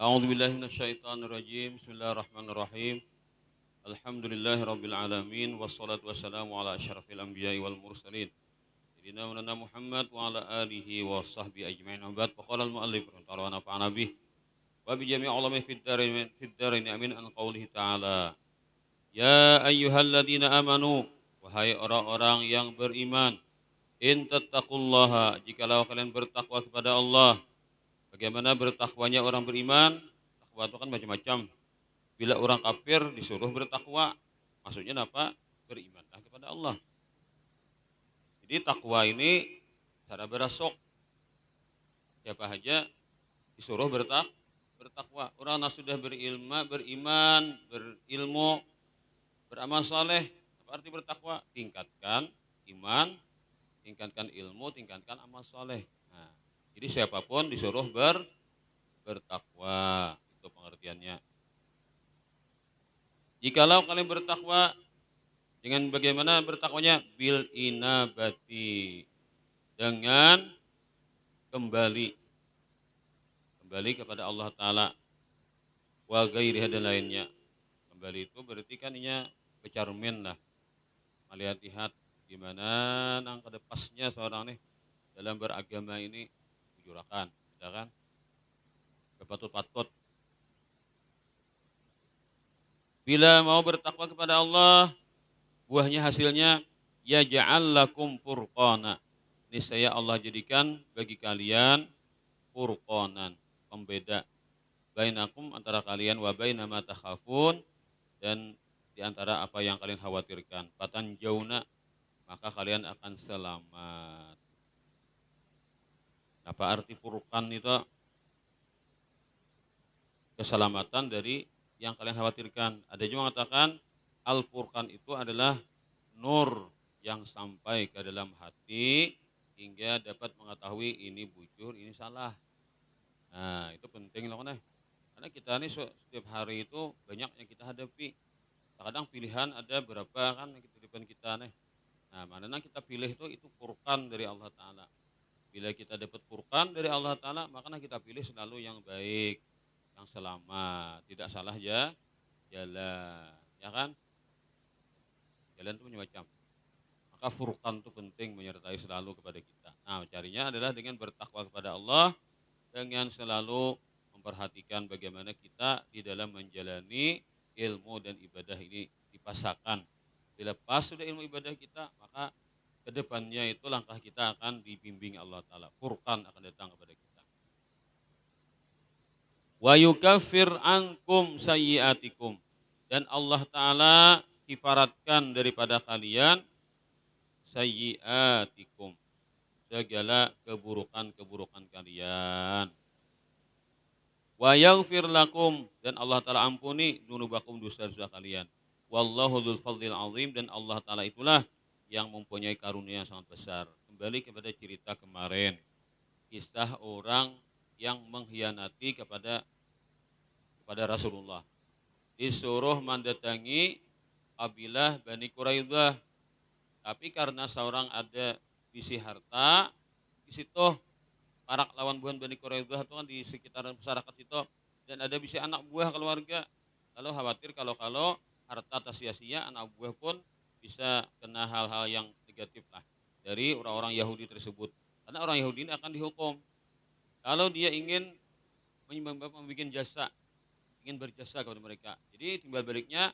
A'udzu billahi minasyaitonir rajim. Bismillahirrahmanirrahim. Alhamdulillahirabbil alamin wassalatu wassalamu ala asyrafil anbiya'i wal mursalin. Sayyidina wa nabiyina Muhammad wa ala alihi wa sahbihi ajmain. Wa qala al-mu'allif wa nafa'ana bih wa bi jami' ulama fid dharain amin an qoulihi ta'ala. Ya ayyuhalladzina amanu, wahai orang-orang yang beriman, in tattaqullaha, jikalau kalian bertakwa kepada Allah. Bagaimana bertakwanya orang beriman? Takwa itu kan macam-macam. Bila orang kafir disuruh bertakwa, maksudnya apa? Berimanlah kepada Allah. Jadi takwa ini cara berasok. Siapa saja disuruh bertakwa. Orang yang sudah beriman, berilmu, beramal saleh. Apa arti bertakwa? Tingkatkan iman, tingkatkan ilmu, tingkatkan amal saleh. Nah, jadi siapapun disuruh bertakwa. Itu pengertiannya. Jikalau kalian bertakwa, dengan bagaimana bertakwanya? Bil inabati, dengan kembali kepada Allah Ta'ala, wa ghairiha dan lainnya. Kembali itu berarti kan inya becarmen lah, melihat-lihat gimana nang kedepasnya seorang nih dalam beragama ini jurakan, ya kan? Berpatut-patut. Bila mau bertakwa kepada Allah, buahnya hasilnya ya ja'al lakum furqana. Niscaya Allah jadikan bagi kalian furqanan, pembeda, bainakum antara kalian wa baina ma takhafun, dan di antara apa yang kalian khawatirkan. Fatan jauna, maka kalian akan selamat. Apa arti furqan itu? Keselamatan dari yang kalian khawatirkan. Ada juga mengatakan al-furqan itu adalah nur yang sampai ke dalam hati hingga dapat mengetahui ini bujur, ini salah. Nah, itu penting loh kan. Karena kita ini setiap hari itu banyak yang kita hadapi. Kadang pilihan ada berapa kan yang di depan kita nih. Nah, mana yang kita pilih itu furqan dari Allah Ta'ala. Bila kita dapat furqan dari Allah Ta'ala, maka kita pilih selalu yang baik, yang selamat, tidak salah ya jalan. Ya kan? Jalan itu macam-macam. Maka furqan itu penting menyertai selalu kepada kita. Nah, carinya adalah dengan bertakwa kepada Allah, dengan selalu memperhatikan bagaimana kita di dalam menjalani ilmu dan ibadah ini dipasangkan. Bila pas sudah ilmu ibadah kita, maka kedepannya itu langkah kita akan dibimbing Allah Ta'ala. Furqan akan datang kepada kita. Wa yukaffir ankum sayyiatikum. Dan Allah Ta'ala kifaratkan daripada kalian sayyiatikum, segala keburukan-keburukan kalian. Wa yaghfir lakum, dan Allah Ta'ala ampuni dunubakum, dosa-dosa kalian. Wallahu dzul fadlil azim, dan Allah Ta'ala itulah yang mempunyai karunia yang sangat besar. Kembali kepada cerita kemarin, kisah orang yang mengkhianati kepada Rasulullah. Disuruh mendatangi kabilah Bani Quraidah, tapi karena seorang ada bisi harta, di situ para lawan buah Bani Quraidah itu kan di sekitar masyarakat itu, dan ada bisa anak buah keluarga. Lalu khawatir kalau harta tak sia-sia, anak buah pun bisa kena hal-hal yang negatif lah dari orang-orang Yahudi tersebut. Karena orang Yahudi ini akan dihukum kalau dia ingin membuat jasa, ingin berjasa kepada mereka. Jadi timbal baliknya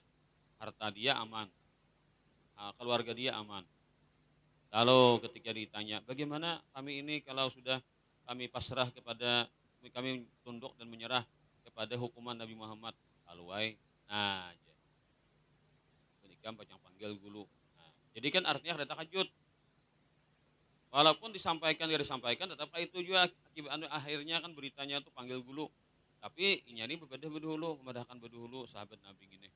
harta dia aman, keluarga dia aman. Lalu ketika ditanya, bagaimana kami ini kalau sudah kami pasrah kepada, kami tunduk dan menyerah kepada hukuman Nabi Muhammad. Aluai, nah, menikam pacang panggil gulu. Nah, jadi kan artinya ada takajud. Walaupun disampaikan, tidak disampaikan, tetap itu juga akibat akhirnya kan beritanya itu panggil gulu. Tapi ini berbeda berdahulu, memadahkan berdahulu sahabat Nabi ini.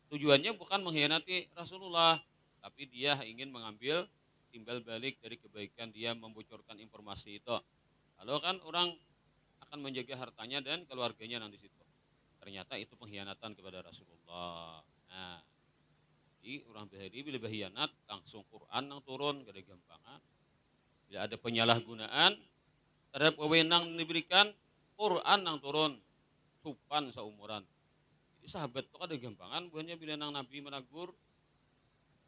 Tujuannya bukan mengkhianati Rasulullah, tapi dia ingin mengambil timbal balik dari kebaikan dia membocorkan informasi itu. Lalu kan orang akan menjaga hartanya dan keluarganya nanti situ. Ternyata itu pengkhianatan kepada Rasulullah. Nah, jadi orang Bahari bila berkhianat langsung Quran yang turun kada gampangan. Bila ada penyalahgunaan terhadap wewenang diberikan, Quran yang turun. Supan saumuran. Jadi sahabat itu kada gampangan buahnya bila nang Nabi menagur,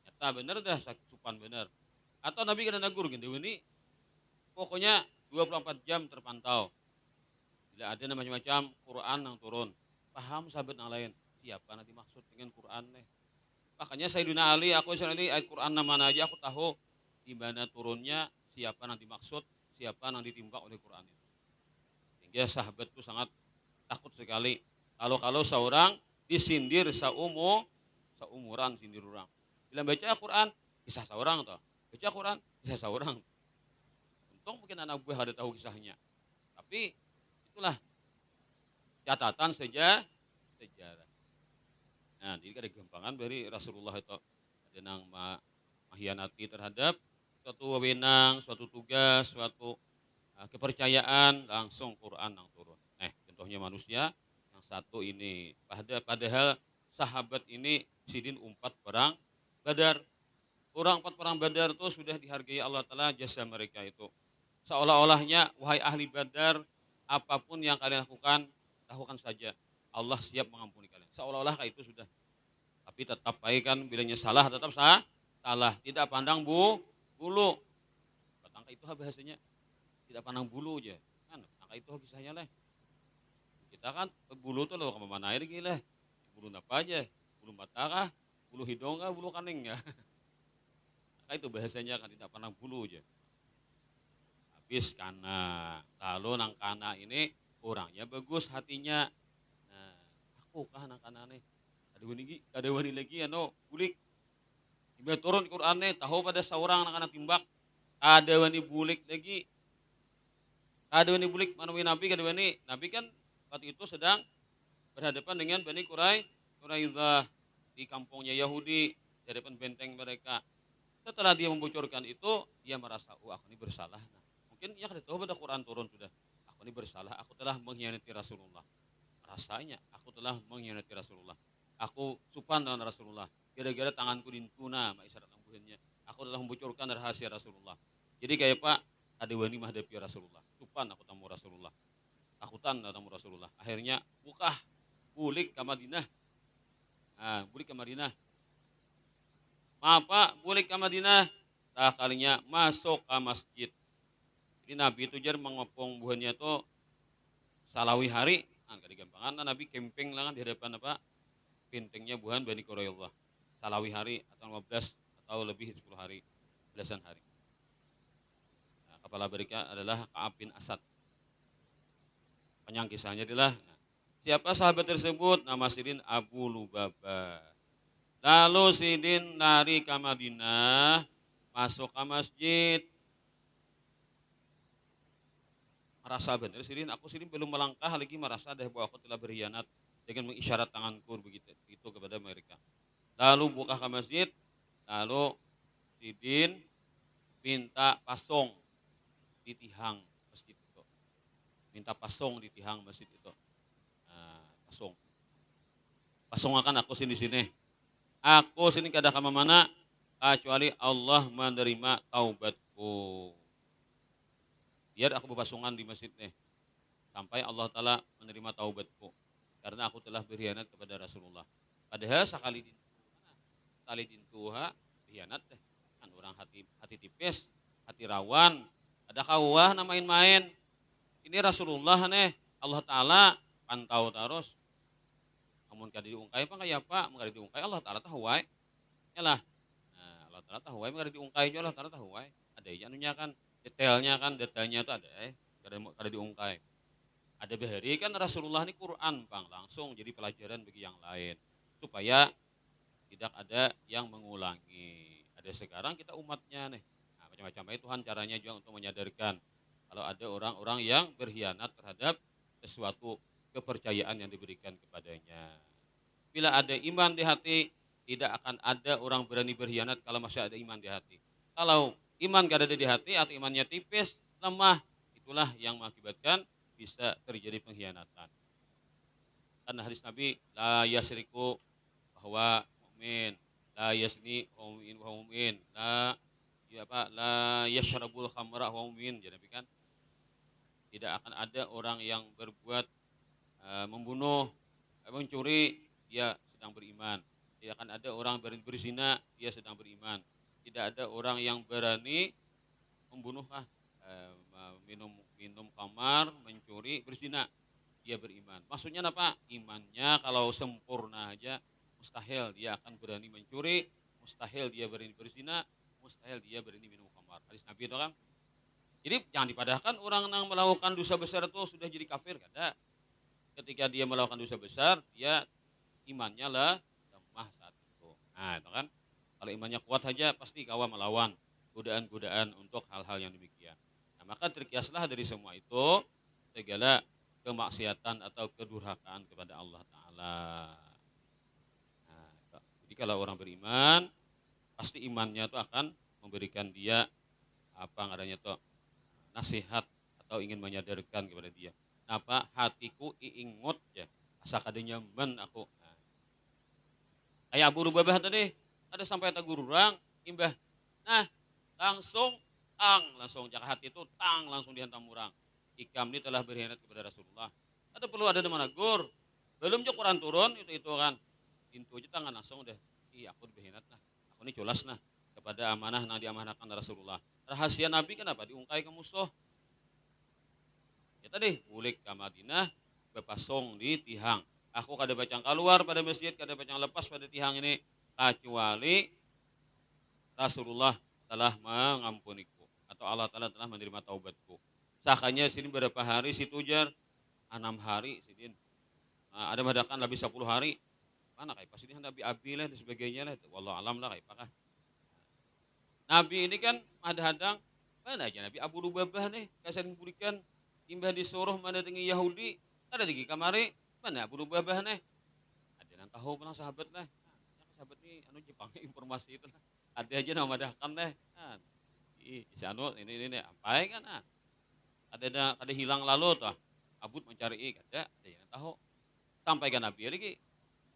nyata bener dah supan bener. Atau Nabi kada nagur gitu ini pokoknya 24 jam terpantau. Bila ada namanya macam Quran yang turun, paham sahabat yang lain, siapa nanti maksud dengan Quran nih. Makanya Sayyidina Ali, aku Sayyidina Ali, ayat Quran mana aja aku tahu di mana turunnya, siapa nanti maksud, siapa yang ditimpa oleh Quran itu. Sehingga sahabat itu sangat takut sekali. Kalau seorang disindir seumuran sindir orang. Bila baca Quran, kisah seorang toh. Baca Quran, kisah seorang. Untung mungkin anak buah ada tahu kisahnya. Tapi itulah catatan saja sejarah. Nah, jadi ada gampangan dari Rasulullah itu ada nang mengkhianati terhadap suatu wewenang, suatu tugas, suatu kepercayaan, langsung Quran yang turun. Contohnya manusia yang satu ini padahal sahabat ini sidin umpat perang Badar. Orang empat perang Badar itu sudah dihargai Allah Ta'ala jasa mereka itu. Seolah-olahnya, wahai ahli Badar, apapun yang kalian lakukan, lakukan saja. Allah siap mengampuni kalian. Seolah-olah kayak itu sudah. Tapi tetap baik kan, bilangnya salah tetap salah. Tidak pandang bulu. Batangka itu bahasanya, tidak pandang bulu aja. Kan, batangka itu kisahnya lah. Kita kan bulu tuh loh kemana aja gila. Bulu apa aja? Bulu mata kah? Bulu hidung kah? Bulu kaning ya. Nah, itu bahasanya kan tidak pandang bulu aja. Habis kana. Kalau nang kana ini orangnya bagus hatinya. Nah, aku kah nang kana nih. Ada wani lagi bulik. Iba turun Quran nih, tahu pada seorang nang kana timbak. Ada wani bulik lagi. Ada wani bulik manui Nabi, kada wani. Nabi kan waktu itu sedang berhadapan dengan Bani Quraidah di kampungnya Yahudi, di hadapan benteng mereka. Setelah dia membocorkan itu, dia merasa, oh aku ini bersalah. Nah, mungkin ya kada tahu pada Quran turun sudah. Aku ini bersalah, aku telah mengkhianati Rasulullah. Rasanya, aku telah mengkhianati Rasulullah. Aku supan dengan Rasulullah. Gara-gara tanganku dintuna, isyarat ambuhannya. Aku telah membocorkan rahasia Rasulullah. Jadi kayak Pak, ada wani menghadapi Rasulullah. Supan aku tamu Rasulullah. Takutan tamu Rasulullah. Akhirnya, bulik ke Madinah. Nah, bulik ke Madinah. Pak, bulik ke Madinah. Tak kalinya masuk ke masjid. Jadi Nabi itu jar mengopong buahnya itu salawi hari. Nah, gampangan Nabi camping lah kan di hadapan apa? Bentengnya buhan Bani Quraidah. Salawi hari atau 15 atau lebih 10 hari, belasan hari. Nah, kepala mereka adalah Ka'ab bin Asad. Panjang kisahnya adalah siapa sahabat tersebut? Nama Sidin Abu Lubabah. Lalu Sidin lari ke Madinah, masuk ke masjid. Merasa benar Sidin, aku Sidin belum melangkah lagi merasa deh bahwa aku telah berkhianat dengan mengisyarat tanganku begitu itu kepada mereka. Lalu buka ke masjid, lalu Sidin minta pasong di tihang masjid itu. Minta pasong di tihang masjid itu. Nah, pasong. Pasong akan aku sini. Aku sini kada kama mana kecuali Allah menerima taubatku. Biar aku berpasungan di masjid nih sampai Allah Ta'ala menerima taubatku karena aku telah berkhianat kepada Rasulullah. Padahal sekali dintuha berkhianat deh. Kan orang hati tipis, hati rawan, ada kawah na main-main. Ini Rasulullah nih, Allah Ta'ala pantau terus. Namun kada diungkai apa kayak apa? Kada diungkai Allah Ta'ala tahu wae. Yalah. Nah, Allah Ta'ala tahu wae kada diungkai juga Allah Ta'ala tahu wae. Ada anunya kan detailnya itu ada kada diungkai. Ada bahari kan Rasulullah ini Quran bang langsung jadi pelajaran bagi yang lain supaya tidak ada yang mengulangi. Ada sekarang kita umatnya nih. Nah, macam-macam itu Tuhan caranya juga untuk menyadarkan kalau ada orang-orang yang berkhianat terhadap sesuatu kepercayaan yang diberikan kepadanya. Bila ada iman di hati, tidak akan ada orang berani berkhianat kalau masih ada iman di hati. Kalau iman gak ada di hati atau imannya tipis, lemah, itulah yang mengakibatkan bisa terjadi pengkhianatan. Karena hadis Nabi, la yasriku bahwa mukmin, la yasni wa mu'min, la yashrabul khamra wa mu'min. Jadi kan tidak akan ada orang yang berbuat membunuh, mencuri, dia sedang beriman. Tidak akan ada orang berani berzina, dia sedang beriman. Tidak ada orang yang berani membunuh minum minum khamar, mencuri, berzina, dia beriman. Maksudnya apa? Imannya kalau sempurna aja mustahil dia akan berani mencuri, mustahil dia berani berzina, mustahil dia berani minum khamar. Hadis Nabi itu kan. Jadi jangan dipadahkan orang yang melakukan dosa besar itu sudah jadi kafir, kada. Ketika dia melakukan dosa besar, dia imannya lah lemah saat itu. Nah, itu kan. Kalau imannya kuat saja pasti kawan melawan godaan-godaan untuk hal-hal yang demikian. Nah, maka terkiaslah dari semua itu segala kemaksiatan atau kedurhakaan kepada Allah Ta'ala. Nah, jadi kalau orang beriman, pasti imannya itu akan memberikan dia apa ngaranya tuh nasihat atau ingin menyadarkan kepada dia. Apa hatiku iingot ya, asa kada nyaman aku. Nah, kayak Abu Lubabah tadi, ada sampai tak gururang, imbah. Nah, langsung langsung jaga hati itu langsung dihantam murang. Ikam ini telah berkhianat kepada Rasulullah. Ada perlu ada mana gur. Belum juga Quran turun itu kan. Pintu aja tangan langsung udah. Ih, aku berkhianat nah. Aku ini culas nah kepada amanah yang diamanahkan Rasulullah. Rahasia Nabi kenapa diungkai ke musuh? Ya tadi, bulik ke Madinah, bepasong di tihang. Aku kada bacang keluar pada masjid, kada bacang lepas pada tihang ini. Kecuali Rasulullah telah mengampuniku. Atau Allah Ta'ala telah menerima taubatku. Sakanya sini berapa hari si tujar? 6 hari sidin. Nah, ada madakan lebih 10 hari. Mana kayak pas ini Nabi Abi lah dan sebagainya lah. Wallah alam lah kayak pakah. Nabi ini kan ada hadang. Mana aja Nabi Abu Lubabah nih. Kasih berikan imbah disuruh mana tinggi Yahudi. Ada lagi kamari. Mana Abu Lubabah nih. Ada yang tahu pernah sahabat lah. Nah, sahabat nih anu Jepang informasi itu lah. Ada aja nama dahkan deh. Nah, si anu ini ampai kan. Nah, ada hilang lalu tuh. Abud mencari ada yang tahu. Sampaikan Nabi lagi.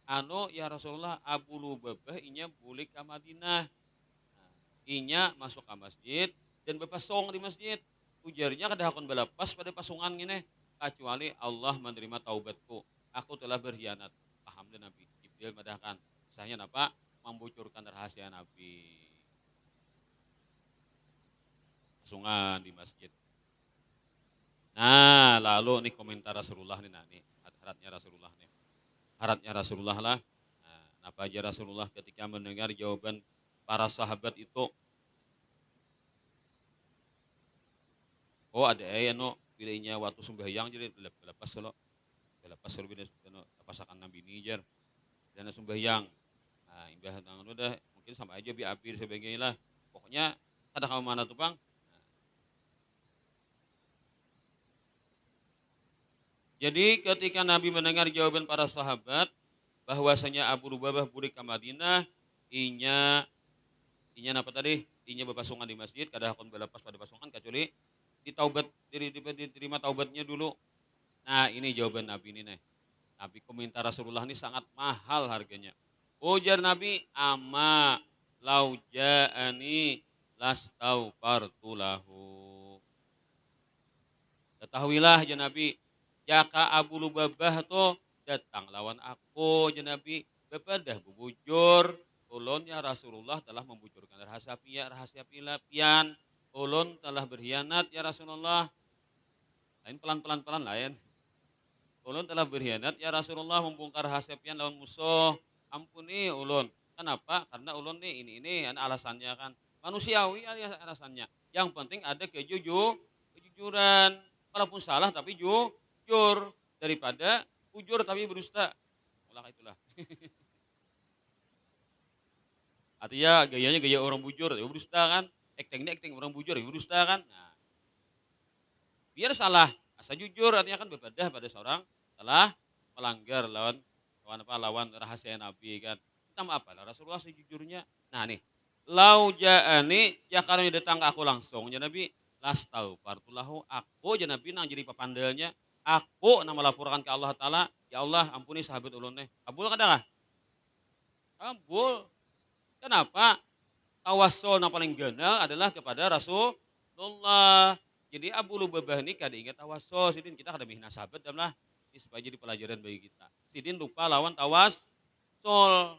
Anu ya Rasulullah Abu Lubabah inya bulik ke Madinah. Nah, inya masuk ke masjid dan bepasong di masjid. Ujarnya kada hakon balapas pada pasungan gini. Kecuali Allah menerima taubatku. Aku telah berkhianat. Paham deh Nabi. Jibril madahkan. Saya apa? Membocorkan rahasia Nabi. Pasungan di masjid. Nah, lalu nih komentar Rasulullah nih, nah nih, haratnya Rasulullah nih. Haratnya Rasulullah lah. Nah, apa aja Rasulullah ketika mendengar jawaban para sahabat itu, oh ada no pilihnya waktu sembahyang jadi lepas lo, lepas lo bina pasakan Nabi ini jar, dan sembahyang. Nah, imbah tangan udah mungkin sama aja bi abir sebagainya lah. Pokoknya ada kamu mana tuh bang? Jadi ketika Nabi mendengar jawaban para sahabat bahwasanya Abu Lubabah burik ke Madinah, inya apa tadi? Inya berpasungan di masjid, kada hakon belepas pada pasungan kecuali diterima taubatnya dulu. Nah, ini jawaban Nabi ini nih. Nabi komentar Rasulullah ini sangat mahal harganya. Ujar Nabi, "Amma lau ja'ani lastaufartu lahu." Ketahuilah ya Nabi, jaka Abu Lubabah tuh datang lawan aku ya Nabi, bepadah bubujur, ulun ya Rasulullah telah membujurkan rahasia pian, ulun telah berkhianat ya Rasulullah. Lain pelan lain. Ulun telah berkhianat ya Rasulullah membongkar rahasia pian lawan musuh. Ampuni ulun. Kenapa? Karena ulun nih ini alasannya kan manusiawi alasannya. Yang penting ada kejujuran. Walaupun salah tapi jujur daripada jujur tapi berdusta. Ulah itulah. Artinya gayanya gaya orang bujur, ya berdusta kan. Acting orang bujur, ya berdusta kan. Nah, biar salah, asal jujur artinya kan berbeda pada seorang telah melanggar lawan rahasia Nabi kan. Kita apa lah Rasulullah sejujurnya. Nah nih, lau ja'ani ya kalau datang ke aku langsung ya Nabi las tahu fartulahu aku ya Nabi nang jadi papandalnya aku nama laporkan ke Allah Ta'ala ya Allah ampuni sahabat ulun nih. Abul kadang Abul. Kenapa? Tawassul yang paling genal adalah kepada Rasulullah. Jadi Abu Lubabah ini kada ingat tawassul, jadi kita kada mihina sahabat dan lah Ini supaya jadi pelajaran bagi kita. Sidin lupa lawan tawas sol.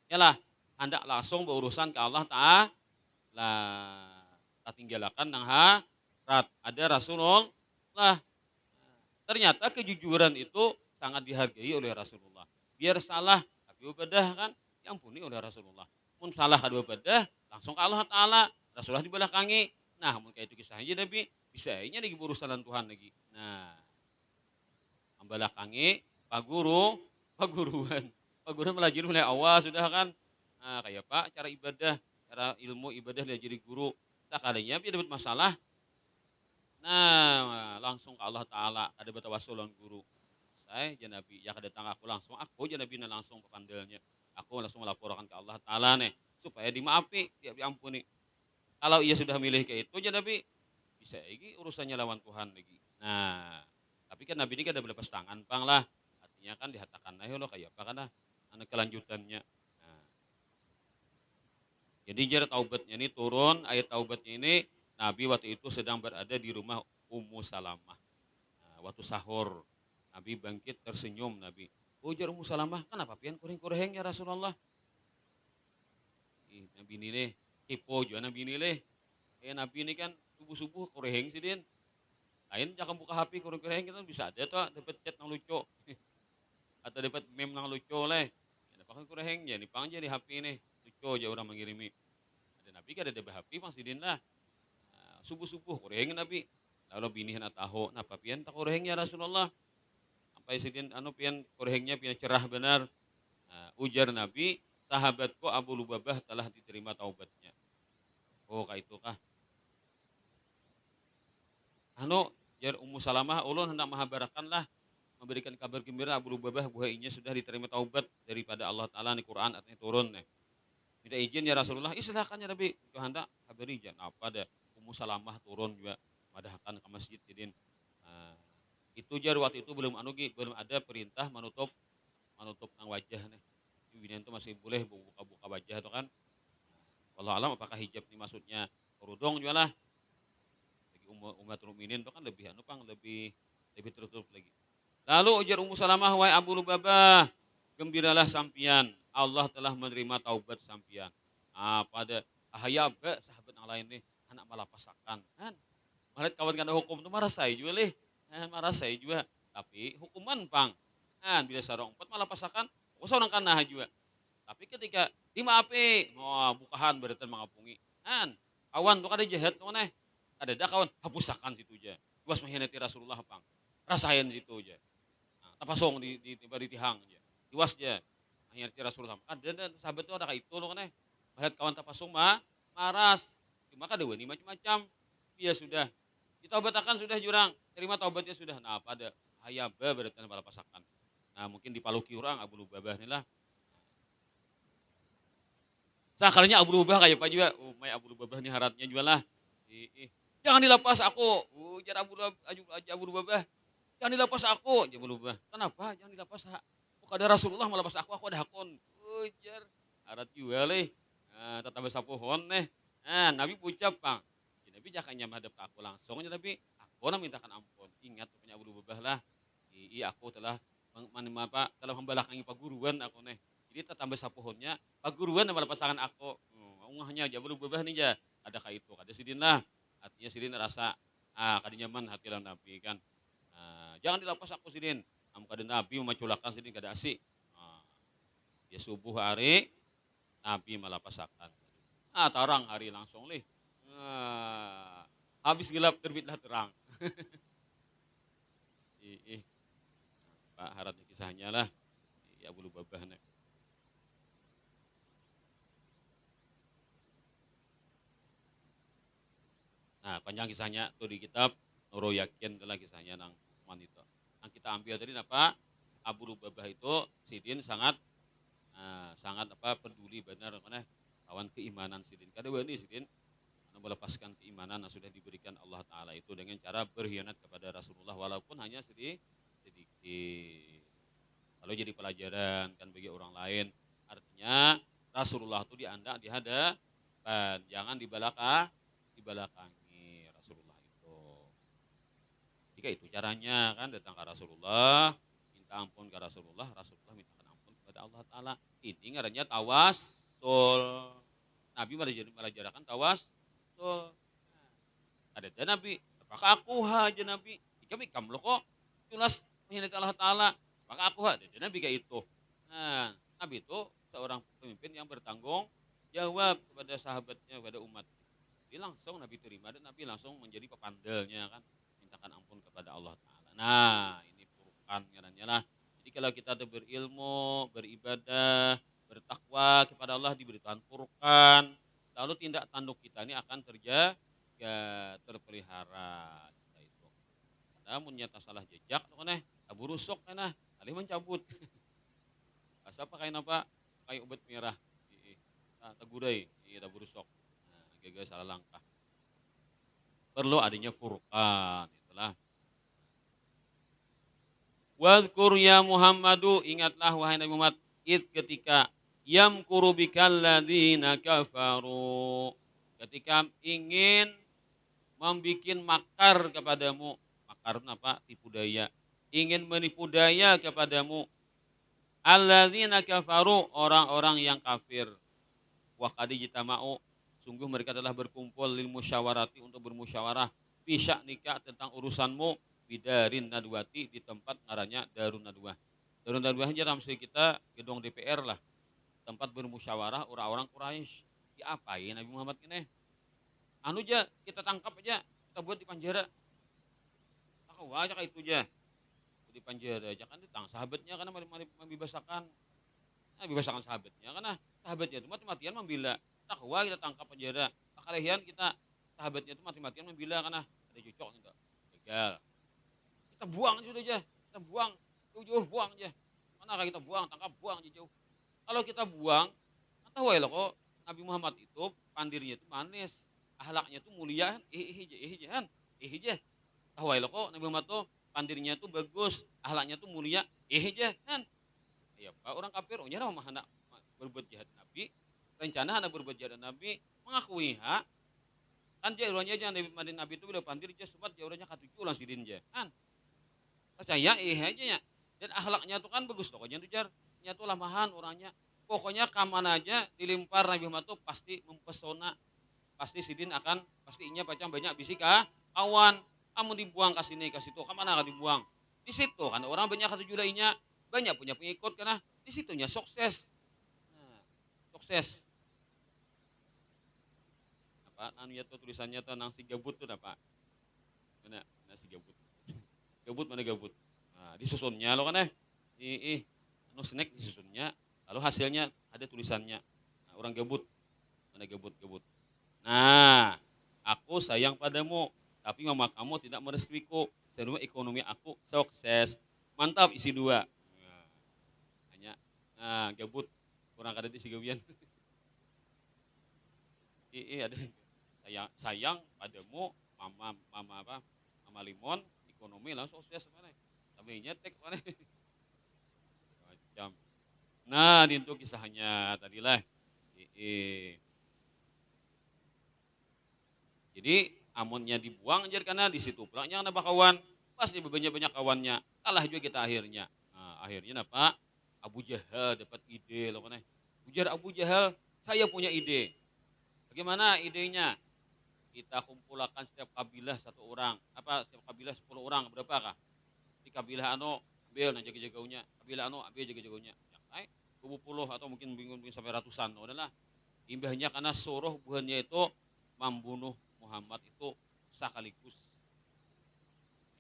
Yalah, hendak langsung berurusan ke Allah Ta'ala. Tak tinggalkan nang harat. Ada Rasulullah. Ternyata kejujuran itu sangat dihargai oleh Rasulullah. Biar salah, tapi ibadah kan diampuni oleh Rasulullah. Mun salah kadua ibadah, langsung ke Allah Ta'ala. Rasulullah dibelakangi. Nah, mun kayak itu kisahnya Nabi, bisa aja lagi berurusan Tuhan lagi. Nah, membelakangi Pak Guru, Pak Guruan. Pak Guru belajar mulai awal sudah kan. Nah, kayak Pak, cara ibadah, cara ilmu ibadah dia jadi guru. Tak kalinya dia dapat masalah, nah, langsung ke Allah Ta'ala, ada bertawassul lawan guru. Saya ya Nabi, ya kedatang aku ya Nabi langsung ke pandelnya. Aku langsung melaporkan ke Allah Ta'ala nih, supaya dimaafi, dia diampuni. Kalau ia sudah milih kayak itu ya Nabi, bisa lagi urusannya lawan Tuhan lagi. Nah, tapi kan Nabi ini kan ada berlepas tangan, pang lah. Artinya kan dihatakan, nah lo kayak apa karena anak kelanjutannya. Nah, jadi jar taubatnya ini turun, ayat taubatnya ini Nabi waktu itu sedang berada di rumah Ummu Salamah. Nah, waktu sahur, Nabi bangkit tersenyum Nabi. Ujar Ummu Salamah, kenapa pian kuring-kureng ya Rasulullah? Nabi ini leh, tipu juga Nabi ini leh. Nabi ini kan subuh-subuh kureng sih din. Lain jangan buka HP kureng-kureng kita bisa ada tuh dapat chat yang lucu. Atau dapat meme yang lucu leh. Ya, pakai kureng ya, dipang aja di HP ini. Lucu aja orang mengirimi. Ada Nabi kan ada HP pang sidin lah. Subuh-subuh kureng Nabi. Lalu bini hendak tahu, napa pian tak kureng ya Rasulullah? Sampai sidin anu pian kurengnya pian cerah benar. Ujar Nabi, sahabatku Abu Lubabah telah diterima taubatnya. Oh, kayak itu kah? Anu, jar Ummu Salamah, ulun hendak menghabarkan lah, memberikan kabar gembira Abu Lubabah bahwa sudah diterima taubat daripada Allah Ta'ala di Quran artinya turun. Minta izin ya Rasulullah, silakan ya Nabi. Itu hendak kabari jan apa ada Ummu Salamah turun juga madahkan ke masjid sidin. Nah, itu jar waktu itu belum belum ada perintah menutup menutup nang wajah nih. Binian itu masih boleh buka-buka wajah itu kan. Wallahu alam apakah hijab ini maksudnya kerudung juga lah. Bagi umat mukminin itu kan lebih anu pang lebih lebih tertutup lagi. Lalu ujar Ummu Salamah, wahai Abu Lubabah, gembiralah sampian, Allah telah menerima taubat sampian. Pada ahayaba sahabat yang lain nih, anak malah pasakan. Kan, malah kawan kana hukum itu marah saya juga leh. Marah saya juga. Tapi hukuman pang. Kan, bila sarong empat malah pasakan, usah orang kana juga. Tapi ketika dimaafi, wah bukahan berarti mengapungi. Kan, kawan tuh kada jahat tuh nih. Ada dah kawan, hapusakan situ aja. Luas mengkhianati Rasulullah pang. Rasain situ aja. Nah, tapasong di tihang aja. Luas aja. Mengkhianati Rasulullah. Ada sahabat tuh ada kayak itu loh kan. Melihat kawan tapasong maras. Cuma kada wani macam-macam. Iya sudah. Ditaubatakan sudah jurang. Terima taubatnya sudah. Nah, pada hayaba berarti malah pasakan. Nah, mungkin dipaluki orang Abu Lubabah inilah. Kalinya Abu Lubabah kayak apa juga. Oh, may Abu Lubabah ini haratnya juga lah. Jangan dilepas aku. Ujar Abu Lubabah. Jangan dilepas aku. Abu Lubabah. Kenapa? Jangan dilepas. Kok ada Rasulullah melepas aku ada hakon. Ujar. Harat juga leh. Nah, tetap bersapuhon nih. Nah, Nabi ucap pang. Ya, Nabi jangan menghadap ke aku langsung. Ya, Nabi aku mintakan ampun. Ingat punya Abu Lubabah lah. Aku telah telah membelakangi paguruan aku nih. Jadi tetap bersapuhonnya paguruan sama pasangan aku. Ungahnya aja Abu Lubabah nih ya. Ada kayak itu. Ada sidin lah. Artinya sidin rasa kadi nyaman hati lah Nabi kan. Jangan dilepas aku sidin. Kada Nabi memaculakan sidin kada asik. Ya subuh hari Nabi malah pasakan. Tarang hari langsung lih. Habis gelap terbitlah terang. Pak haratnya kisahnya lah. Ya Abu Lubabah nih. Nah, panjang kisahnya tuh di kitab Nurul Yakin itulah kisahnya nang wanita. Yang kita ambil tadi apa? Abu Lubabah itu sidin sangat sangat peduli benar mana kawan keimanan sidin. Kada wani sidin melepaskan keimanan yang sudah diberikan Allah Taala itu dengan cara berkhianat kepada Rasulullah walaupun hanya sedikit. Lalu jadi pelajaran kan bagi orang lain. Artinya Rasulullah itu diandak di hadapan, jangan di belakangi Rasulullah itu. Jika itu caranya kan datang ke Rasulullah, minta ampun ke Rasulullah, Rasulullah mintakan ampun kepada Allah Ta'ala. Ini ngarannya tawassul. Nabi malah jarakan tawassul. Ada Nabi, apakah aku aja Nabi? Kami kamu kok tulas menghina Allah Ta'ala. Maka aku ada Nabi kayak itu. Nah, Nabi itu seorang pemimpin yang bertanggung jawab kepada sahabatnya, kepada umat. Jadi langsung Nabi terima dan Nabi langsung menjadi pepandelnya kan. Mintakan ampun kepada Allah Ta'ala. Nah, ini Furqan ngarannya lah. Jadi kalau kita ada berilmu, beribadah, bertakwa kepada Allah diberikan Furqan. Lalu tindak tanduk kita ini akan terjaga, terpelihara. Kita itu. Namun nyata salah jejak, abu rusuk kana, alih mencabut. Asa pakai apa? Kayak obat merah. Tagurai, abu rusuk. Nah, gagal salah langkah. Perlu adanya Furqan. Itulah. Wadhkur ya Muhammadu, ingatlah wahai Nabi Muhammad, ketika yamkuru bikal ladzina kafaru. Ketika ingin membikin makar kepadamu. Makar apa? Tipu daya. Ingin menipu daya kepadamu. Alladzina kafaru, orang-orang yang kafir. Wa qad jitama'u, sungguh mereka telah berkumpul lil musyawarati untuk bermusyawarah fi sya'nika tentang urusanmu bidarin nadwati di tempat ngarannya Darun Nadwah. Darun Nadwah aja namanya kita gedung DPR lah. Tempat bermusyawarah orang-orang Quraisy. Diapain Nabi Muhammad ini? Anu aja kita tangkap aja, kita buat di penjara. Tahu aja kayak itu aja. Di penjara aja kan ditang sahabatnya karena membiasakan bebaskan sahabatnya karena sahabatnya itu mati-matian membela takwa kita tangkap penjara kalian kita sahabatnya itu mati-matian membela karena ada cocok gitu gagal kita buang sudah aja kita buang jauh-jauh buang aja mana kalau kita buang tangkap buang aja jauh kalau kita buang tahu ya kok Nabi Muhammad itu pandirnya itu manis ahlaknya itu mulia aja tahu ya kok Nabi Muhammad tuh pandirnya itu bagus ahlaknya itu mulia aja kan. Ya, Pak, orang kafir, oh nyara mah hendak berbuat jahat Nabi, rencana hendak berbuat jahat Nabi, mengakui hak, kan dia urangnya aja Nabi itu udah pandir dia sempat dia urangnya katuju ulang sidin aja, kan? Percaya aja ya, dan akhlaknya tuh kan bagus pokoknya tuh jar, nya tuh lamahan orangnya, pokoknya kamana aja dilimpar Nabi Muhammad tuh pasti mempesona, pasti sidin akan pastinya baca banyak bisika kawan, kamu dibuang ke sini ke situ, kemana kan dibuang? Di situ kan orang banyak katuju lainnya, banyak punya pengikut karena di situnya sukses. Nah, sukses. Apa anu ya tuh tulisannya tuh nang si gabut tuh apa? Mana si gabut. Gabut mana gabut? Nah, disusunnya lo kan anu snack disusunnya, lalu hasilnya ada tulisannya. Nah, orang gabut. Mana gabut. Nah, aku sayang padamu, tapi mama kamu tidak merestuiku. Sedua ekonomi aku sukses. Mantap isi dua. Nah, hanya gabut kurang kada di sigawian. Ada sayang padamu mama apa? Mama limon ekonomi langsung sukses mana? Tapi nyetek mana? Macam. Nah, itu kisahnya tadilah. Jadi amunnya dibuang aja karena di situ pulangnya nambah kawan. Pasti banyak kawannya. Kalah juga kita akhirnya. Nah, akhirnya apa? Abu Jahal dapat ide loh kan. Ujar Abu Jahal, saya punya ide. Bagaimana idenya? Kita kumpulkan setiap kabilah satu orang. Apa setiap kabilah 10 orang berapa kah? Di kabilah anu ambil nah jaga-jagaunya. Kabilah anu ambil jaga-jagaunya. Yang lain 20 atau mungkin bingung sampai ratusan. Udahlah. Imbahnya karena suruh buahnya itu membunuh Muhammad itu sekaligus.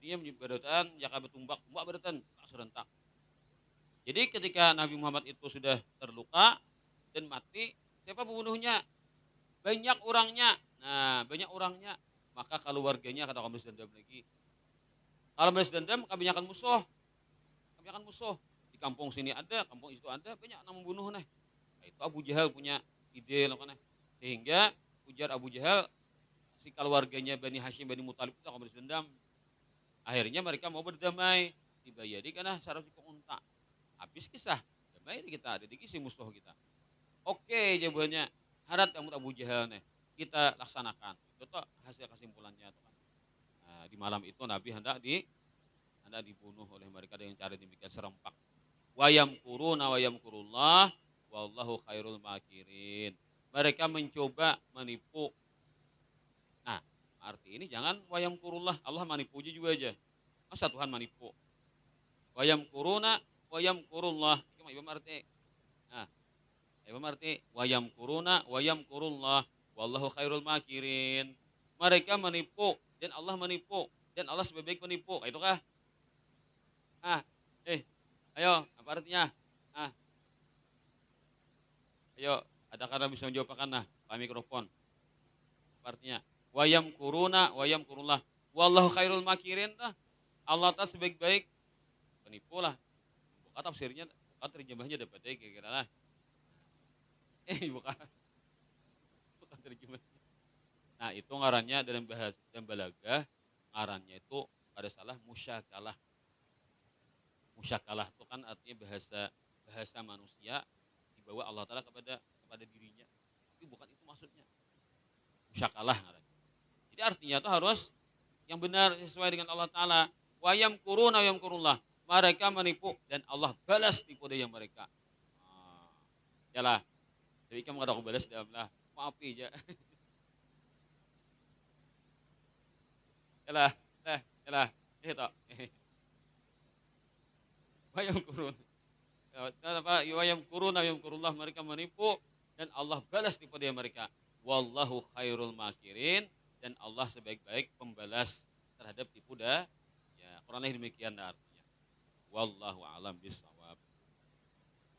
Dia menyebabkan jaka bertumbak beratan serentak. Jadi ketika Nabi Muhammad itu sudah terluka dan mati, siapa pembunuhnya? Banyak orangnya. Nah, banyak orangnya. Maka keluarganya kata kamu dendam lagi. Kalau balas dendam, kami akan musuh. Kami akan musuh. Di kampung sini ada, kampung itu ada, banyak yang membunuh nih. Nah, itu Abu Jahal punya ide loh kan. Sehingga ujar Abu Jahal si keluarganya Bani Hashim, Bani Muthalib itu akan balas dendam. Akhirnya mereka mau berdamai. Dibayari karena syarat unta. Habis kisah. Damai kita, ada di kisah musuh kita. Oke jawabannya. Harat kamu Abu Jahal nih. Kita laksanakan. Itu tuh hasil kesimpulannya tuh kan. Nah, di malam itu Nabi hendak dibunuh oleh mereka dengan cara demikian serempak. Wayamkuruna wayamkurullah wallahu khairul makirin. Mereka mencoba menipu. Nah, arti ini jangan wayamkurullah, Allah menipu juga aja. Masa Tuhan menipu? Wayamkuruna wayamkurullah. Itu mah ibu arti. Nah, ibu arti wayamkuruna wayamkurullah wallahu khairul makirin. Mereka menipu dan Allah menipu dan Allah sebaik-baik penipu. Itu kah? Ah, eh, ayo, apa artinya? Ah, ayo, ada kata bisa menjawabkan nah, Pak mikrofon. Apa artinya? Wayam kurullah. Wallahu khairul makirin nah. Allah tak sebaik-baik penipu lah. Bukan tafsirnya, bukan terjemahnya dapat kira-kira lah. Bukan, bukan terjemahnya. Nah, itu ngarannya dalam bahasa dan balagah, ngarannya itu pada salah musyakalah. Musyakalah itu kan artinya bahasa bahasa manusia dibawa Allah Ta'ala kepada dirinya. Tapi bukan itu maksudnya. Musyakalah ngarannya. Jadi artinya itu harus yang benar sesuai dengan Allah Ta'ala. Wayam kuruna wayam kurullah. Mereka menipu dan Allah balas tipu daya mereka. Ah, yalah. Jadi kamu ada aku balas dalam lah. Maafi aja. Yalah. Yalah. Itu. Wayam kurun. Apa? Wayam kuruna wayam kurullah. Mereka menipu dan Allah balas tipu daya mereka. Wallahu khairul makirin. Dan Allah sebaik-baik pembalas terhadap tipu daya. Ya, kurang lebih demikian artinya. Wallahu a'lam bishawab.